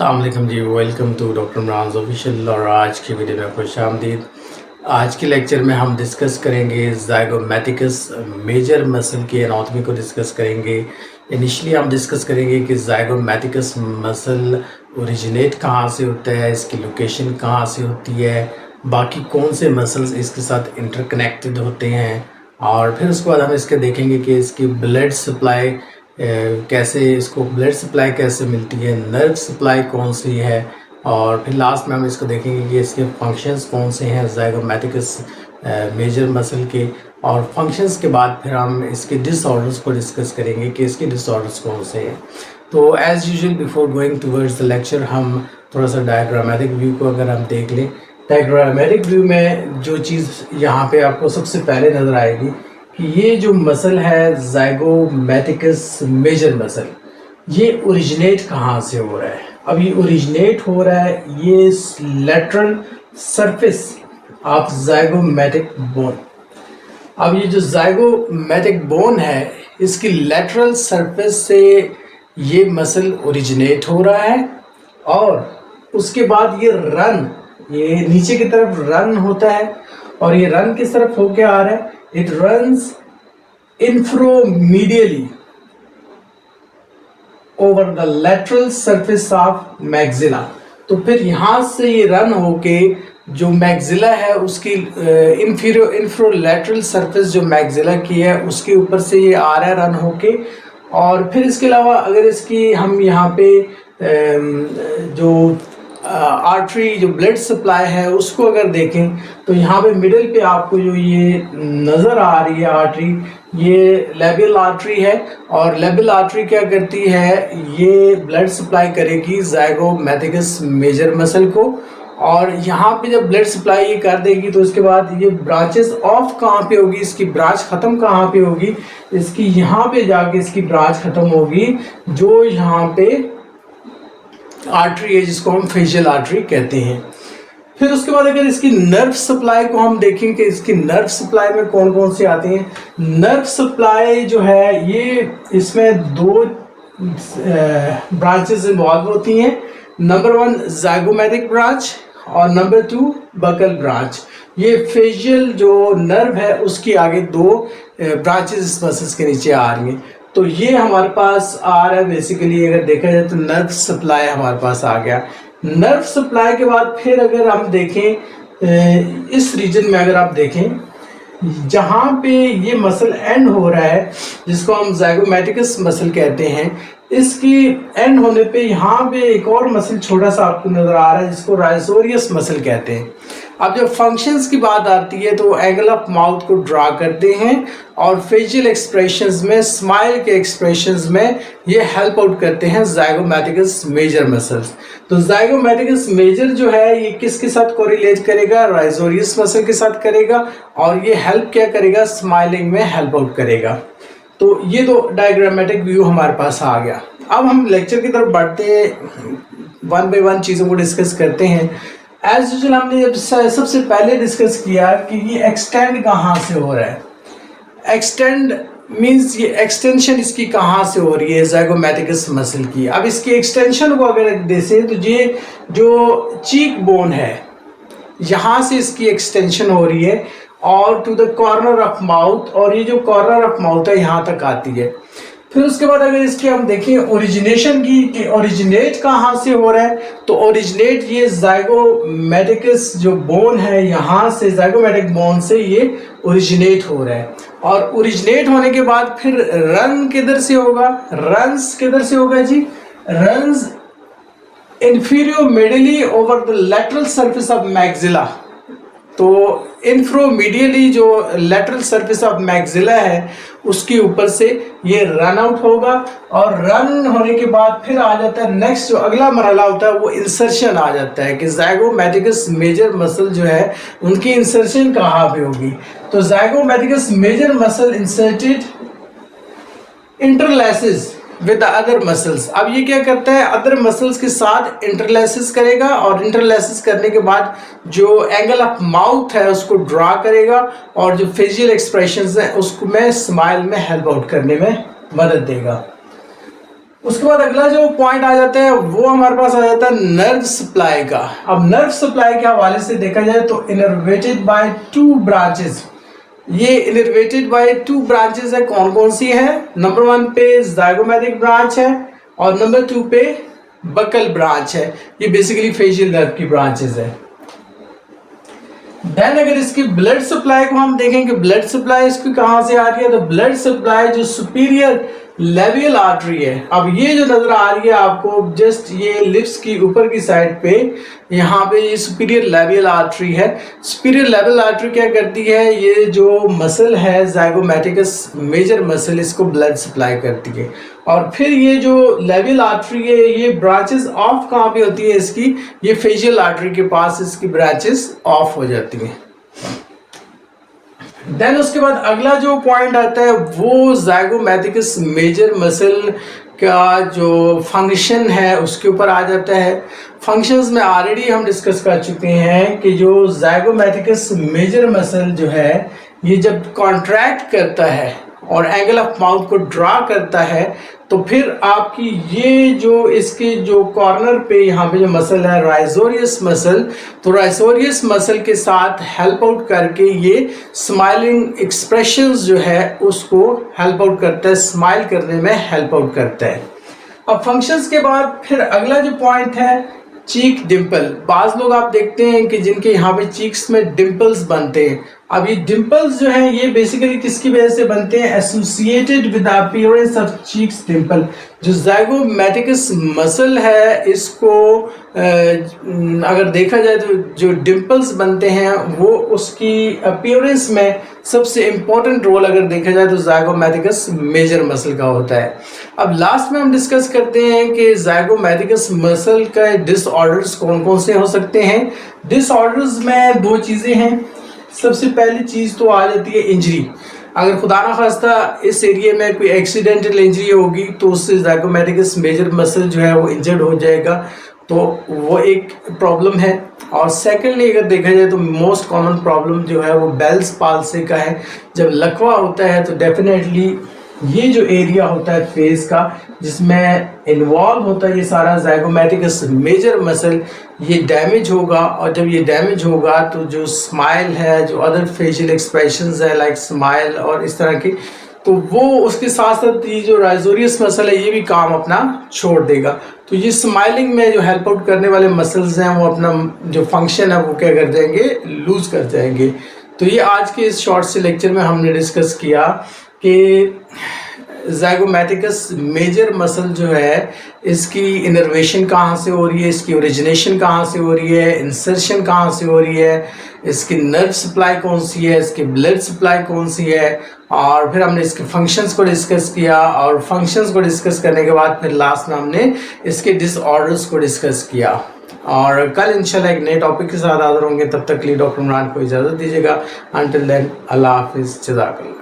अस्सलाम जी, welcome to doctor Imran official. और आज की वीडियो में खुश आमदीद। आज के लेक्चर में हम डिस्कस करेंगे ज़ाइगोमैटिकस मेजर मसल की एनाटॉमी को डिस्कस करेंगे। इनिशियली हम डिस्कस करेंगे कि ज़ाइगोमैटिकस मसल ओरिजिनेट कहाँ से होता है, इसकी लोकेशन कहाँ से होती है, बाकी कौन से मसल्स इसके साथ इंटरकनेक्टेड होते हैं, और फिर उसके बाद हम इसके देखेंगे कि इसकी ब्लड सप्लाई कैसे, इसको ब्लड सप्लाई कैसे मिलती है, नर्व सप्लाई कौन सी है, और फिर लास्ट में हम इसको देखेंगे कि इसके फंक्शंस कौन से हैं ज़ाइगोमैटिकस मेजर मसल के। और फंक्शंस के बाद फिर हम इसके डिसऑर्डर्स को डिस्कस करेंगे कि इसके डिसऑर्डर्स कौन से हैं। तो as usual before going towards the lecture हम थोड़ा सा डायग्रामेटिक व्यू को अगर हम देख लें। डायग्रामेटिक व्यू में जो चीज़ यहाँ पे आपको सबसे पहले नज़र आएगी कि ये जो मसल है ज़ाइगोमैटिकस मेजर मसल, ये ओरिजिनेट कहाँ से हो रहा है। अब ये ओरिजिनेट हो रहा है ये lateral surface of zygomatic bone. अब ये जो ज़ाइगोमैटिक बोन है इसकी लेटरल सरफेस से ये मसल ओरिजिनेट हो रहा है, और उसके बाद ये नीचे की तरफ रन होता है, और ये रन किस तरफ होके आ रहा है, it runs inframedially over the lateral surface of maxilla। तो फिर यहाँ से ये रन होके जो मैक्सिला है उसकी इंफ्रोलैटरल सरफेस जो मैक्सिला की है उसके ऊपर से ये आ रहा है रन होके। और फिर इसके अलावा अगर इसकी हम यहाँ पे जो आर्टरी जो ब्लड सप्लाई है उसको अगर देखें तो यहाँ पे मिडिल पे आपको जो ये नज़र आ रही है आर्टरी, ये लेबियल आर्टरी है। और लेबियल आर्टरी क्या करती है, ये ब्लड सप्लाई करेगी ज़ाइगोमैटिकस मेजर मसल को। और यहाँ पे जब ब्लड सप्लाई ये कर देगी तो उसके बाद ये ब्रांचेस ऑफ कहाँ पे होगी, इसकी ब्रांच ख़त्म कहाँ पे होगी, इसकी यहाँ पे जाके इसकी ब्रांच ख़त्म होगी जो यहाँ पे आर्टरी है जिसको हम फेशियल आर्टरी कहते हैं। फिर उसके बाद अगर इसकी नर्व सप्लाई को हम देखें कि इसकी नर्व सप्लाई में कौन कौन से आते हैं। नर्व सप्लाई जो है ये इसमें दो ब्रांचेस इन्वॉल्व होती हैं। नंबर 1 ज़ाइगोमैटिक ब्रांच और नंबर 2 बकल ब्रांच। ये फेशियल जो नर्व है उसकी आगे दो ब्रांचेस इस मसल्स के नीचे आ रही हैं। तो ये हमारे पास आ रहा है बेसिकली, अगर देखा जाए तो नर्व सप्लाई हमारे पास आ गया। नर्व सप्लाई के बाद फिर अगर हम देखें इस रीजन में, अगर आप देखें जहाँ पे ये मसल एंड हो रहा है जिसको हम ज़ाइगोमैटिकस मसल कहते हैं, इसकी एंड होने पे यहाँ पे एक और मसल छोटा सा आपको नज़र आ रहा है जिसको राइजोरियस मसल कहते हैं। अब जब फंक्शंस की बात आती है तो एंगल ऑफ माउथ को ड्रा करते हैं, और फेशियल एक्सप्रेशंस में, स्माइल के एक्सप्रेशंस में ये हेल्प आउट करते हैं ज़ाइगोमैटिकस मेजर मसल्स। तो ज़ाइगोमैटिकस मेजर जो है ये किसके साथ कोरिलेट करेगा, राइजोरियस मसल के साथ करेगा, और ये हेल्प क्या करेगा, स्माइलिंग में हेल्प आउट करेगा। तो ये तो डायग्रामेटिक व्यू हमारे पास आ गया। अब हम लेक्चर की तरफ बढ़ते हैं, वन बाय वन चीज़ों को डिस्कस करते हैं। एज यूजुअल हमने जब सबसे पहले डिस्कस किया कि ये एक्सटेंड कहाँ से हो रहा है। एक्सटेंड मीन्स ये एक्सटेंशन इसकी कहाँ से हो रही है ज़ाइगोमैटिकस मसल की। अब इसकी एक्सटेंशन को अगर देखें तो ये जो चीक बोन है यहाँ से इसकी एक्सटेंशन हो रही है और to the corner of mouth, और ये जो कॉर्नर ऑफ माउथ है यहाँ तक आती है। फिर उसके बाद अगर इसकी हम देखें ओरिजिनेशन की कि ओरिजिनेट कहाँ से हो रहा है, तो ओरिजिनेट ये ज़ाइगोमैटिकस जो बोन है यहाँ से, ज़ाइगोमैटिक बोन से ये ओरिजिनेट हो रहा है। और ओरिजिनेट होने के बाद फिर रन किधर से होगा, रन्स किधर से होगा जी, runs inferomedially over the lateral surface of maxilla. तो इंफ्रोमीडियली जो लेटरल सरफेस ऑफ मैक्सिला है उसके ऊपर से ये रन आउट होगा, और रन होने के बाद फिर आ जाता है नेक्स्ट जो अगला मरहला होता है वो इंसर्शन आ जाता है कि ज़ाइगोमैटिकस मेजर मसल जो है उनकी इंसर्शन कहाँ पे होगी। तो zygomaticus major muscle inserted interlaces with the other muscles. अब ये क्या करता है, अदर मसल्स के साथ इंटरलैसेस करेगा, और इंटरलैसेस करने के बाद जो एंगल ऑफ माउथ है उसको ड्रा करेगा, और जो फेशियल एक्सप्रेशंस हैं उसको में स्माइल में हेल्प आउट करने में मदद देगा। उसके बाद अगला जो पॉइंट आ जाता है वो हमारे पास आ जाता है नर्व सप्लाई का। अब नर्व सप्लाई के हवाले से देखा जाए तो इनर्वेटेड बाय 2 ब्रांचेस, ये इनर्वेटेड बाय 2 ब्रांचेस है। कौन कौन सी है? नंबर 1 पे ज़ाइगोमैटिक ब्रांच है और नंबर 2 पे बकल ब्रांच है। ये बेसिकली फेशियल नर्व की ब्रांचेस है। देन अगर इसकी ब्लड सप्लाई को हम देखें कि ब्लड सप्लाई इसकी कहां से आ रही है, तो ब्लड सप्लाई जो सुपीरियर लेबियल आर्टरी है, अब ये जो नजर आ रही है आपको जस्ट ये लिप्स की ऊपर की साइड पे, यहाँ पे ये सुपीरियर लेबियल आर्टरी है। सुपीरियर लेबियल आर्टरी क्या करती है, ये जो मसल है ज़ाइगोमैटिकस मेजर मसल, इसको ब्लड सप्लाई करती है। और फिर ये जो लेबियल आर्टरी है ये ब्रांचेस ऑफ कहाँ पे होती है इसकी, ये फेशियल आर्टरी के पास इसकी ब्रांचेस ऑफ हो जाती हैं। देन उसके बाद अगला जो पॉइंट आता है वो ज़ाइगोमैटिकस मेजर मसल का जो फंक्शन है उसके ऊपर आ जाता है। फंक्शंस में ऑलरेडी हम डिस्कस कर चुके हैं कि जो ज़ाइगोमैटिकस मेजर मसल जो है ये जब कॉन्ट्रैक्ट करता है और एंगल ऑफ माउथ को ड्रा करता है तो फिर आपकी ये जो इसके जो कॉर्नर पे यहाँ पे जो मसल है राइजोरियस मसल, तो राइजोरियस मसल के साथ हेल्प आउट करके ये स्माइलिंग एक्सप्रेशंस जो है उसको हेल्प आउट करता है, स्माइल करने में हेल्प आउट करता है। अब फंक्शंस के बाद फिर अगला जो पॉइंट है चीक डिम्पल। बाज लोग आप देखते हैं कि जिनके यहाँ पे चीक्स में डिम्पल्स बनते हैं। अब ये डिम्पल्स जो हैं ये बेसिकली किसकी वजह से बनते हैं, associated with the appearance of cheeks Dimple. जो ज़ाइगोमैटिकस मसल है इसको अगर देखा जाए तो जो डिम्पल्स बनते हैं वो उसकी अपीयरेंस में सबसे इम्पोर्टेंट रोल अगर देखा जाए तो ज़ाइगोमैटिकस मेजर मसल का होता है। अब लास्ट में हम डिस्कस करते हैं कि ज़ाइगोमैटिकस मसल का डिसऑर्डर्स कौन कौन से हो सकते हैं। डिसऑर्डर्स में 2 चीज़ें हैं। सबसे पहली चीज़ तो आ जाती है इंजरी। अगर खुदा ना खास्ता इस एरिया में कोई एक्सीडेंटल इंजरी होगी तो उससे ज़ाइगोमैटिकस मेजर मसल जो है वो इंजर्ड हो जाएगा, तो वो एक प्रॉब्लम है। और सेकेंडली अगर देखा जाए तो मोस्ट कॉमन प्रॉब्लम जो है वो बेल्स पाल्सी का है। जब लकवा होता है तो डेफिनेटली ये जो एरिया होता है फेस का जिसमें इन्वॉल्व होता है ये सारा ज़ाइगोमैटिकस मेजर मसल, ये डैमेज होगा। और जब ये डैमेज होगा तो जो स्माइल है, जो अदर फेशियल एक्सप्रेशंस है लाइक स्माइल और इस तरह की, तो वो उसके साथ साथ ये जो राइजोरियस मसल है ये भी काम अपना छोड़ देगा। तो ये स्माइलिंग में जो हेल्प आउट करने वाले मसल्स हैं वो अपना जो फंक्शन है वो क्या कर जाएंगे, लूज कर जाएंगे। तो ये आज के इस शॉर्ट से लेक्चर में हमने डिस्कस किया कि ज़ाइगोमैटिकस मेजर मसल जो है इसकी इनर्वेशन कहाँ से हो रही है, इसकी ओरिजिनेशन कहाँ से हो रही है, इंसर्शन कहाँ से हो रही है, इसकी नर्व सप्लाई कौन सी है, इसकी ब्लड सप्लाई कौन सी है, और फिर हमने इसके फंक्शंस को डिस्कस किया। और फंक्शंस को डिस्कस करने के बाद फिर लास्ट में हमने इसके डिसऑर्डर्स को डिस्कस किया। और कल इंशाल्लाह एक नए टॉपिक के साथ हाजिर होंगे। तब तक के लिए डॉक्टर इमरान को इजाज़त दीजिएगा। अंटिल देन अल्लाह हाफिज़, जज़ाकल्लाह।